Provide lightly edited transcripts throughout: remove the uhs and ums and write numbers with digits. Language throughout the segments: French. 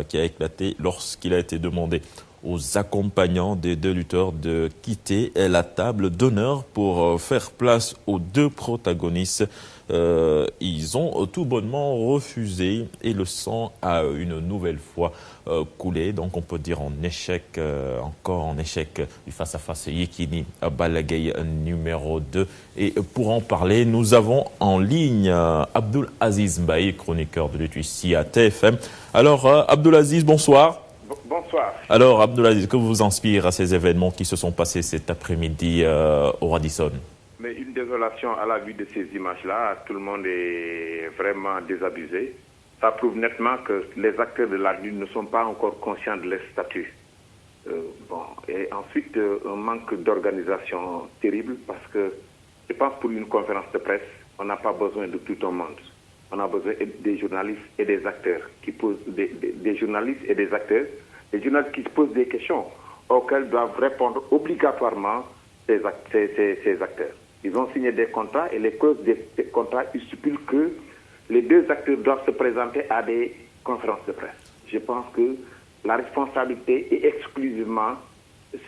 Qui a éclaté lorsqu'il a été demandé aux accompagnants des deux lutteurs de quitter la table d'honneur pour faire place aux deux protagonistes. Ils ont tout bonnement refusé et le sang a une nouvelle fois coulé. Donc on peut dire en échec, encore en échec du face-à-face Yekini Balla Gaye numéro 2. Et pour en parler, nous avons en ligne Abdul Aziz Mbaye, chroniqueur de lutte ici à TFM. Alors Abdul Aziz, bonsoir. Bonsoir. Alors Abdul Aziz, que vous inspire à ces événements qui se sont passés cet après-midi au Radisson? Mais une désolation à la vue de ces images-là, tout le monde est vraiment désabusé. Ça prouve nettement que les acteurs de la lutte ne sont pas encore conscients de leur statut. Et ensuite, un manque d'organisation terrible parce que je pense pour une conférence de presse, on n'a pas besoin de tout un monde. On a besoin des journalistes et des acteurs qui posent des journalistes et des acteurs, des journalistes qui posent des questions auxquelles doivent répondre obligatoirement ces acteurs. Ils ont signé des contrats et les clauses des contrats stipulent que les deux acteurs doivent se présenter à des conférences de presse. Je pense que la responsabilité est exclusivement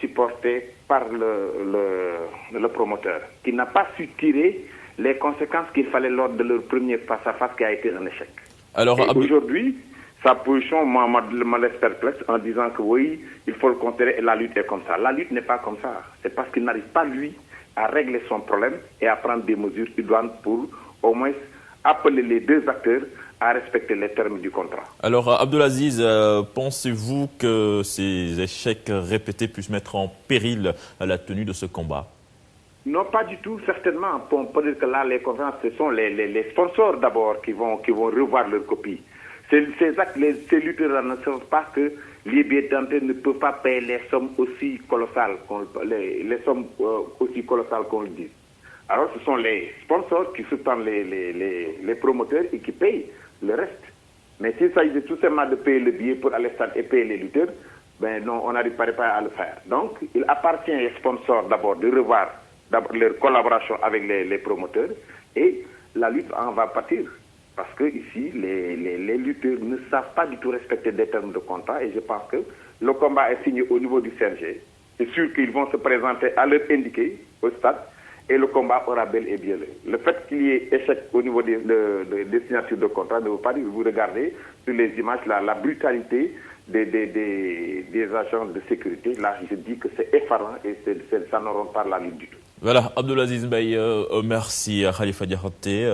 supportée par le promoteur, qui n'a pas su tirer les conséquences qu'il fallait lors de leur premier face-à-face qui a été un échec. Alors, aujourd'hui, sa position me laisse perplexe en disant que oui, il faut le considérer et la lutte est comme ça. La lutte n'est pas comme ça. C'est parce qu'il n'arrive pas, lui, à régler son problème et à prendre des mesures idoines pour au moins appeler les deux acteurs à respecter les termes du contrat. Alors, Abdul Aziz, pensez-vous que ces échecs répétés puissent mettre en péril la tenue de ce combat? Non, pas du tout, certainement. On peut dire que là, les conférences, ce sont les sponsors d'abord qui vont revoir leur copie. Ces lutteurs ne savent pas que les billets d'entrée ne peuvent pas payer les sommes aussi colossales qu'on le dit. Alors, ce sont les sponsors qui soutiennent les promoteurs et qui payent le reste. Mais s'il s'agit tout simplement de payer le billet pour aller au stade et payer les lutteurs, ben non, on n'arriverait pas à le faire. Donc, il appartient aux sponsors d'abord de revoir leur collaboration avec les promoteurs et la lutte en va partir. Parce que ici, les lutteurs ne savent pas du tout respecter des termes de contrat et je pense que le combat est signé au niveau du CNG. C'est sûr qu'ils vont se présenter à l'heure indiquée au stade et le combat aura bel et bien lieu. Le fait qu'il y ait échec au niveau des signatures de contrat ne veut pas dire que vous regardez sur les images la brutalité des agents de sécurité. Là, je dis que c'est effarant et ça ne rend pas la lutte du tout. Voilà, Abdul Aziz Mbaye, merci à Khalifa Diakhaté.